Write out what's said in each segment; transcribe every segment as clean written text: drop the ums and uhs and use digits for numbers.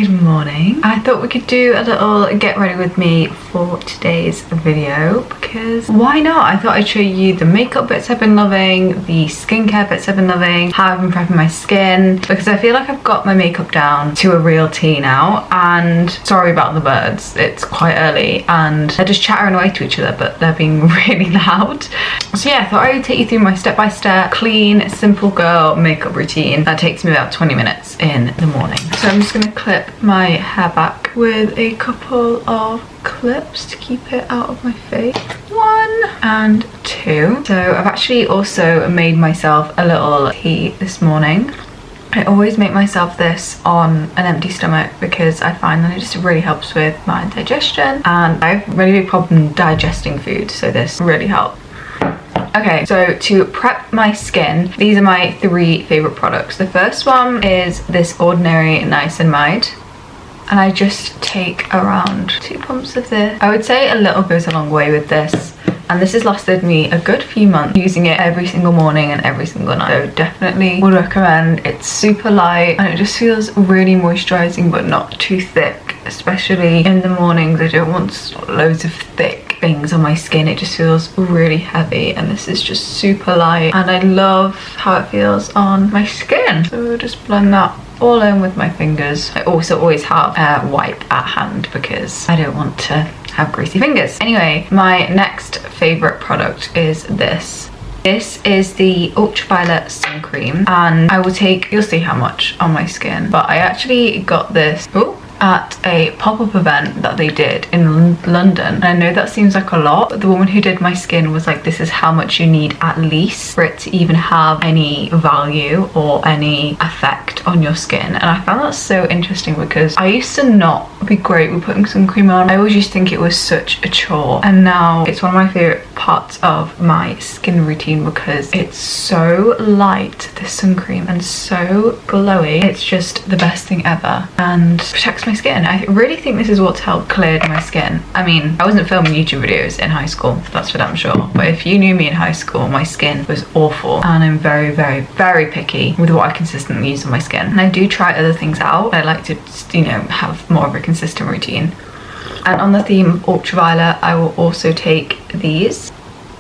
Good morning. I thought we could do a little get ready with me for today's video because why not? I thought I'd show you the makeup bits I've been loving, the skincare bits I've been loving, how I've been prepping my skin, because I feel like I've got my makeup down to a real T now. And sorry about the birds, it's quite early and they're just chattering away to each other, but they're being really loud. So yeah, I thought I would take you through my step-by-step clean simple girl makeup routine that takes me about 20 minutes in the morning. So I'm just going to clip my hair back with a couple of clips to keep it out of my face. 1 and 2. So I've actually also made myself a little tea this morning. I always make myself this on an empty stomach because I find that it just really helps with my digestion, and I have a really big problem digesting food, so this really helps. Okay, so to prep my skin, these are my 3 favorite products. The first one is this Ordinary Niacinamide, and I just take around 2 pumps of this. I would say a little goes a long way with this, and this has lasted me a good few months, using it every single morning and every single night. So definitely would recommend. It's super light and it just feels really moisturizing but not too thick, especially in the mornings. I don't want loads of thick things on my skin. It just feels really heavy, and this is just super light and I love how it feels on my skin. So we'll just blend that all in with my fingers. I also always have a wipe at hand because I don't want to have greasy fingers. Anyway, my next favorite product is this. This is the ultraviolet sun cream, and I will take, you'll see how much on my skin, but I actually got this at a pop-up event that they did in London. And I know that seems like a lot, but the woman who did my skin was like, this is how much you need at least for it to even have any value or any effect on your skin. And I found that so interesting because I used to not be great with putting sun cream on. I always used to think it was such a chore, and now it's one of my favorite parts of my skin routine because it's so light, this sun cream, and so glowy. It's just the best thing ever and protects my skin. I really think this is what's helped clear my skin. I mean, I wasn't filming YouTube videos in high school, that's for damn sure, but if you knew me in high school, my skin was awful, and I'm very, very, very picky with what I consistently use on my skin. And I do try other things out. I like to, you know, have more of a consistent routine. And on the theme of ultraviolet, I will also take these.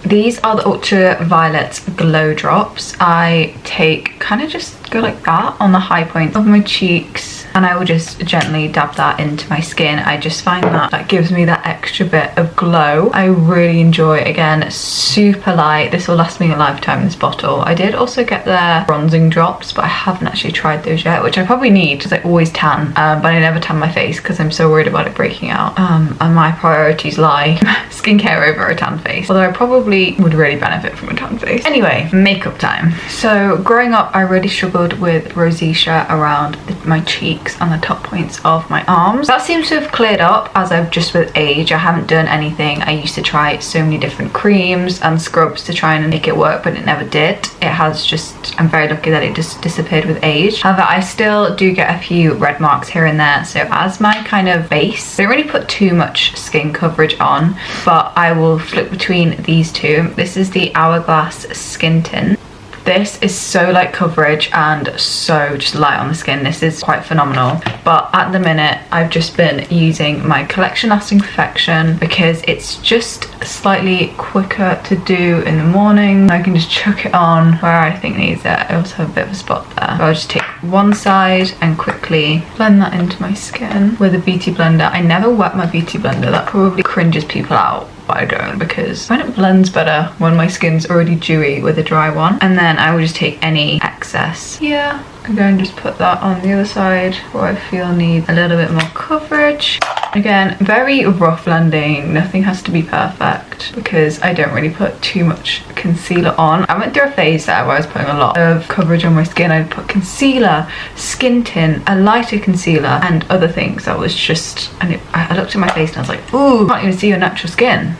These are the ultraviolet glow drops. I take, kind of just go like that on the high point of my cheeks, and I will just gently dab that into my skin. I just find that that gives me that extra bit of glow. I really enjoy it. Again, super light. This will last me a lifetime, this bottle. I did also get their bronzing drops, but I haven't actually tried those yet, which I probably need because I always tan, but I never tan my face because I'm so worried about it breaking out. And my priorities lie skincare over a tan face, although I probably would really benefit from a tan face. Anyway, makeup time. So growing up, I really struggled with rosacea around my cheeks and the top points of my arms. That seems to have cleared up as I've just with age. I haven't done anything. I used to try so many different creams and scrubs to try and make it work, but it never did. It has just, I'm very lucky that it just disappeared with age. However, I still do get a few red marks here and there. So as my kind of base, I don't really put too much skin coverage on, but I will flip between these two. This is the Hourglass Skin Tint. This is so light coverage and so just light on the skin. This is quite phenomenal. But at the minute, I've just been using my Collection Lasting Perfection because it's just slightly quicker to do in the morning. I can just chuck it on where I think needs it. I also have a bit of a spot there. So I'll just take one side and quickly blend that into my skin with a beauty blender. I never wet my beauty blender. That probably cringes people out, but I don't, because I find it blends better when my skin's already dewy with a dry one. And then I will just take any excess here and go and just put that on the other side where I feel needs a little bit more coverage. Again, very rough blending. Nothing has to be perfect because I don't really put too much concealer on. I went through a phase there where I was putting a lot of coverage on my skin. I'd put concealer, skin tint, a lighter concealer, and other things that was just, and I looked at my face and I was like, ooh, I can't even see your natural skin.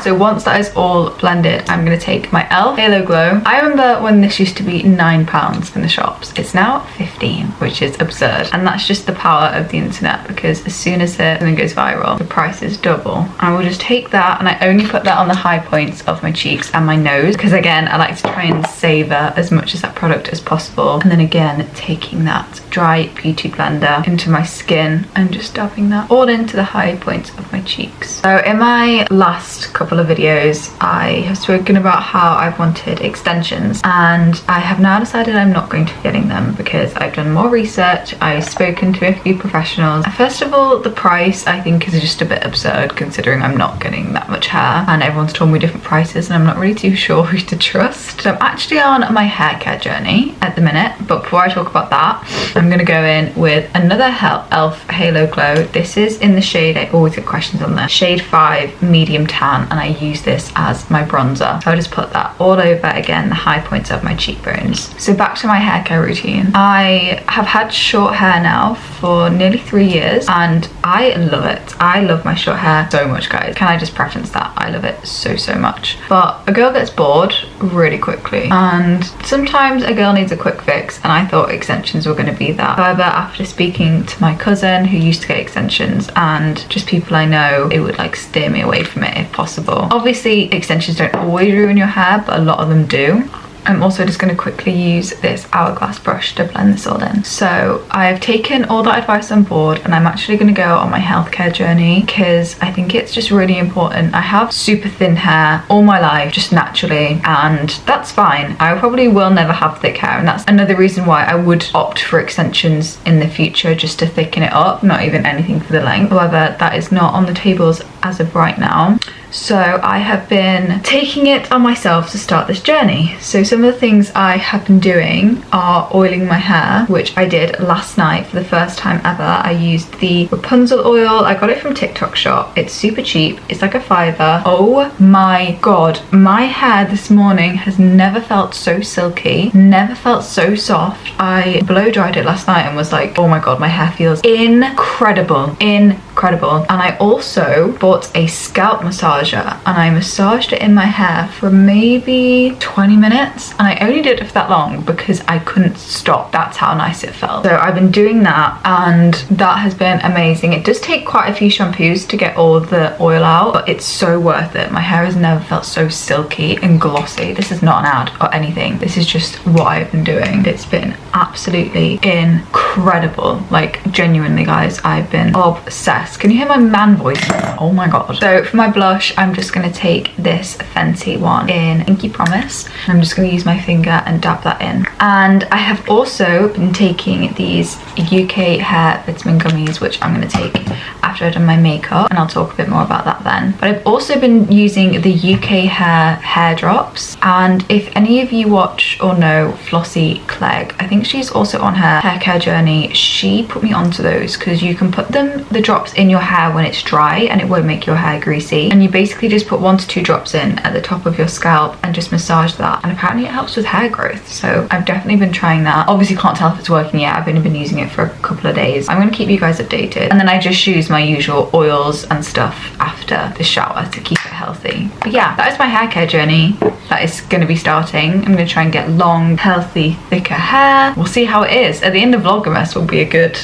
so once that is all blended, I'm going to take my e.l.f. Halo Glow. I remember when this used to be £9 in the shops. It's now 15, which is absurd. And that's just the power of the internet, because as soon as something goes viral, the price is double. I will just take that, and I only put that on the high points of my cheeks and my nose, because again, I like to try and savor as much as that product as possible. And then again, taking that dry beauty blender into my skin and just dabbing that all into the high points of my cheeks. So in my last couple of videos, I have spoken about how I've wanted extensions, and I have now decided I'm not going to be getting them because I've done more research. I've spoken to a few professionals. First of all, the price I think is just a bit absurd considering I'm not getting that much hair, and everyone's told me different prices and I'm not really too sure who to trust. So I'm actually on my hair care journey at the minute, but before I talk about that, I'm going to go in with another e.l.f. Halo Glow. This is in the shade, I always get questions on this, shade 5 medium tan, and I use this as my bronzer. So I'll just put that all over, again, the high points of my cheekbones. So back to my hair care routine. I have had short hair now for nearly 3 years and I love it. I love my short hair so much, guys. Can I just preference that? I love it so much. But a girl gets bored really quickly, and sometimes a girl needs a quick fix, and I thought extensions were going to be that. However, after speaking to my cousin who used to get extensions and just people I know, it would like steer me away from it if possible. Obviously, extensions don't always ruin your hair, but a lot of them do. I'm also just going to quickly use this hourglass brush to blend this all in. So I've taken all that advice on board, and I'm actually going to go on my healthcare journey because I think it's just really important. I have super thin hair all my life, just naturally, and that's fine. I probably will never have thick hair, and that's another reason why I would opt for extensions in the future, just to thicken it up, not even anything for the length. However, that is not on the tables as of right now. So I have been taking it on myself to start this journey. So some of the things I have been doing are oiling my hair, which I did last night for the first time ever. I used the Rapunzel oil. I got it from TikTok shop. It's super cheap. It's like a £5. Oh my god, my hair this morning has never felt so silky, never felt so soft. I blow dried it last night and was like, oh my god, my hair feels incredible. And I also bought a scalp massager, and I massaged it in my hair for maybe 20 minutes, and I only did it for that long because I couldn't stop. That's how nice it felt. So I've been doing that, and that has been amazing. It does take quite a few shampoos to get all the oil out, but it's so worth it. My hair has never felt so silky and glossy. This is not an ad or anything. This is just what I've been doing. It's been absolutely incredible. Like, genuinely, guys, I've been obsessed. Can you hear my man voice? Oh my god. So for my blush, I'm just going to take this Fenty one in Inky Promise. I'm just going to use my finger and dab that in. And I have also been taking these UK hair vitamin gummies, which I'm going to take after I've done my makeup, and I'll talk a bit more about that then. But I've also been using the UK hair drops, and if any of you watch or know Flossie Clegg, I think she's also on her hair care journey. She put me onto those because you can put the drops in your hair when it's dry and it won't make your hair greasy, and you basically just put 1 to 2 drops in at the top of your scalp and just massage that, and apparently it helps with hair growth. So I've definitely been trying that. Obviously can't tell if it's working yet. I've only been using it for a couple of days. I'm going to keep you guys updated, and then I just use my usual oils and stuff after the shower to keep it healthy. But yeah, that is my hair care journey that is going to be starting. I'm going to try and get long, healthy, thicker hair. We'll see how it is. At the end of vlogmas will be a good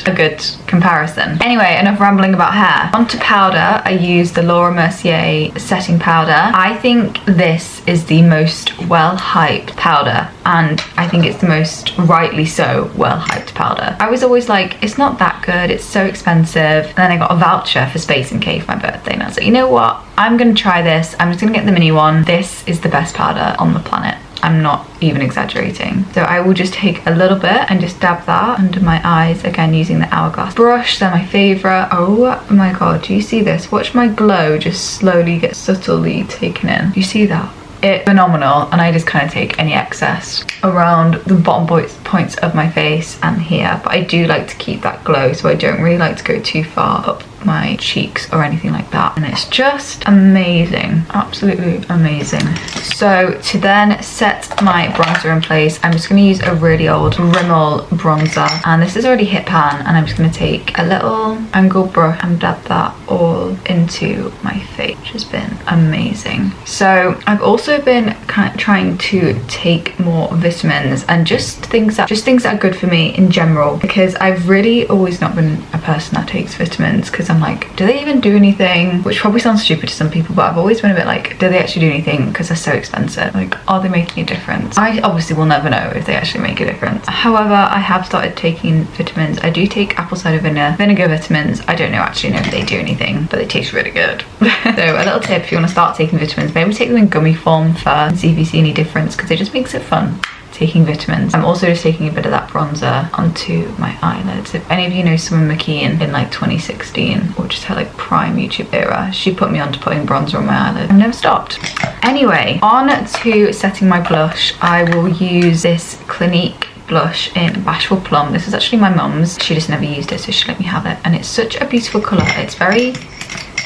comparison. Anyway, enough rambling about hair. Onto powder, I use the Laura Mercier setting powder. I think this is the most well-hyped powder, and I think it's the most rightly so well-hyped powder. I was always like, it's not that good, it's so expensive. And then I got a voucher for Space and K for my birthday, and I was like, you know what? I'm gonna try this. I'm just gonna get the mini one. This is the best powder on the planet. I'm not even exaggerating. So I will just take a little bit and just dab that under my eyes, again using the hourglass brush. They're my favorite. Oh my god, do you see this? Watch my glow just slowly get subtly taken in. Do you see that? It's phenomenal, and I just kind of take any excess around the bottom points of my face and here, but I do like to keep that glow, so I don't really like to go too far up my cheeks or anything like that, and it's just amazing, absolutely amazing. So to then set my bronzer in place, I'm just going to use a really old Rimmel bronzer, and this is already hit pan, and I'm just going to take a little angle brush and dab that all into my face, which has been amazing. So I've also been kind of trying to take more vitamins and just things that are good for me in general, because I've really always not been a person that takes vitamins, because I'm like, do they even do anything? Which probably sounds stupid to some people, but I've always been a bit like, do they actually do anything? Because they're so expensive. Like, are they making a difference? I obviously will never know if they actually make a difference. However, I have started taking vitamins. I do take apple cider vinegar vitamins. I don't actually know if they do anything, but they taste really good. So a little tip, if you want to start taking vitamins, maybe take them in gummy form first and see if you see any difference, because it just makes it fun taking vitamins. I'm also just taking a bit of that bronzer onto my eyelids. If any of you know Summer McKean in like 2016, or just her like prime YouTube era, she put me on to putting bronzer on my eyelid. I've never stopped. Anyway, on to setting my blush. I will use this Clinique blush in Bashful Plum. This is actually my mum's. She just never used it, so she let me have it, and it's such a beautiful colour. It's very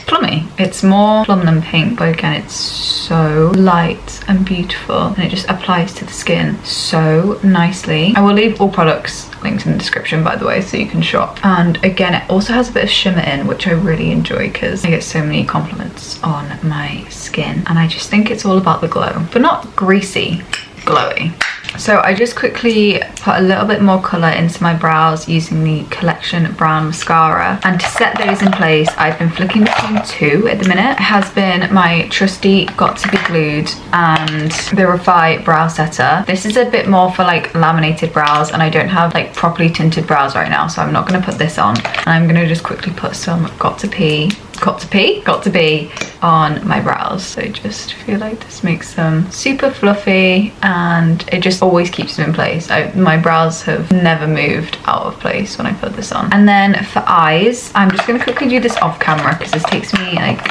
plummy. It's more plum than pink, but again, it's so light and beautiful, and it just applies to the skin so nicely. I will leave all products linked in the description, by the way, so you can shop. And again, it also has a bit of shimmer in, which I really enjoy, because I get so many compliments on my skin, and I just think it's all about the glow, but not greasy, glowy. So I just quickly put a little bit more colour into my brows using the Collection Brown Mascara. And to set those in place, I've been flicking between two at the minute. It has been my trusty Got To Be Glued and the Refi Brow Setter. This is a bit more for like laminated brows, and I don't have like properly tinted brows right now, so I'm not going to put this on. And I'm going to just quickly put some Got To Be on my brows. So I just feel like this makes them super fluffy, and it just always keeps them in place. My brows have never moved out of place when I put this on. And then for eyes, I'm just going to quickly do this off camera, because this takes me like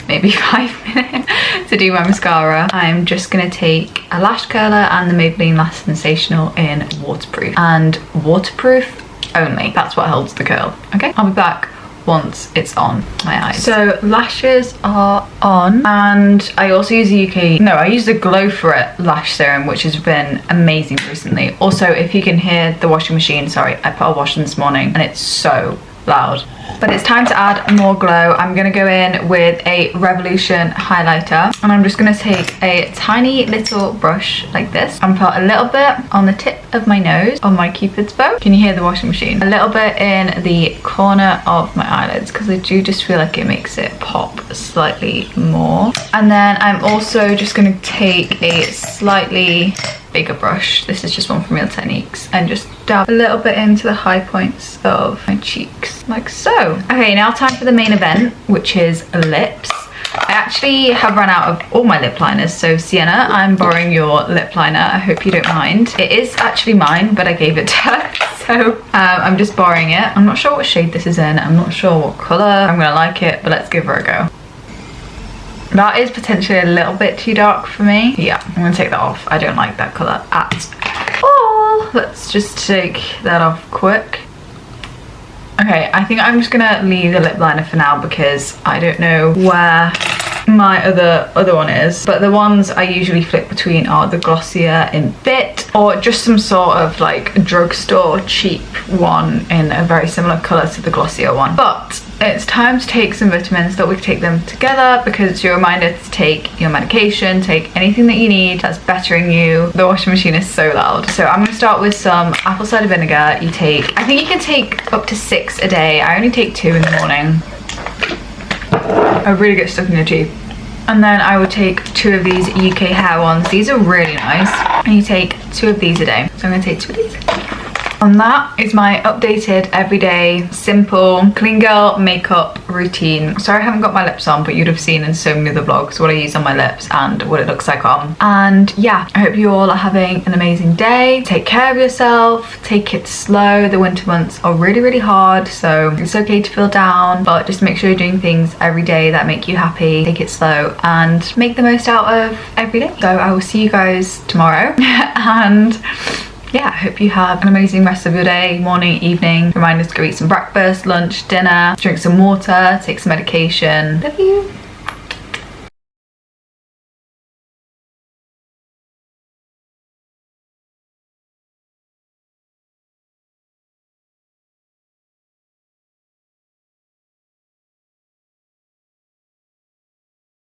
maybe 5 minutes to do my mascara. I'm just going to take a lash curler and the Maybelline Lash Sensational in waterproof, and waterproof only. That's what holds the curl. Okay, I'll be back once it's on my eyes. So lashes are on, and I also use I use the Glow For It lash serum, which has been amazing recently. Also, if you can hear the washing machine, sorry, I put a wash in this morning and it's so loud. But it's time to add more glow. I'm going to go in with a Revolution highlighter, and I'm just going to take a tiny little brush like this and put a little bit on the tip of my nose, on my Cupid's bow. Can you hear the washing machine? A little bit in the corner of my eyelids, because I do just feel like it makes it pop slightly more. And then I'm also just going to take a slightly bigger brush, this is just one from Real Techniques, and just dab a little bit into the high points of my cheeks, like so. Okay, now time for the main event, which is lips. I actually have run out of all my lip liners, so Sienna, I'm borrowing your lip liner. I hope you don't mind. It is actually mine, but I gave it to her, so I'm just borrowing it. I'm not sure what shade this is in, I'm not sure what colour I'm gonna like it, but let's give her a go. That is potentially a little bit too dark for me. Yeah, I'm gonna take that off. I don't like that colour at all. Let's just take that off quick. Okay, I think I'm just gonna leave the lip liner for now, because I don't know where my other one is, but the ones I usually flip between are the Glossier in Bit, or just some sort of like drugstore cheap one in a very similar colour to the Glossier one. But it's time to take some vitamins, that we can take them together, because it's your reminder to take your medication, take anything that you need that's bettering you. The washing machine is so loud. So I'm going to start with some apple cider vinegar. I think you can take up to 6 a day. I only take 2 in the morning. I really get stuck in your teeth. And then I would take 2 of these UK hair ones. These are really nice. And you take 2 of these a day. So I'm going to take 2 of these. And that is my updated, everyday, simple, clean girl makeup routine. Sorry I haven't got my lips on, but you'd have seen in so many other vlogs what I use on my lips and what it looks like on. And yeah, I hope you all are having an amazing day. Take care of yourself, take it slow. The winter months are really, really hard, so it's okay to feel down, but just make sure you're doing things every day that make you happy. Take it slow and make the most out of every day. So I will see you guys tomorrow and yeah, I hope you have an amazing rest of your day, morning, evening. Remind us to go eat some breakfast, lunch, dinner, drink some water, take some medication. Love you.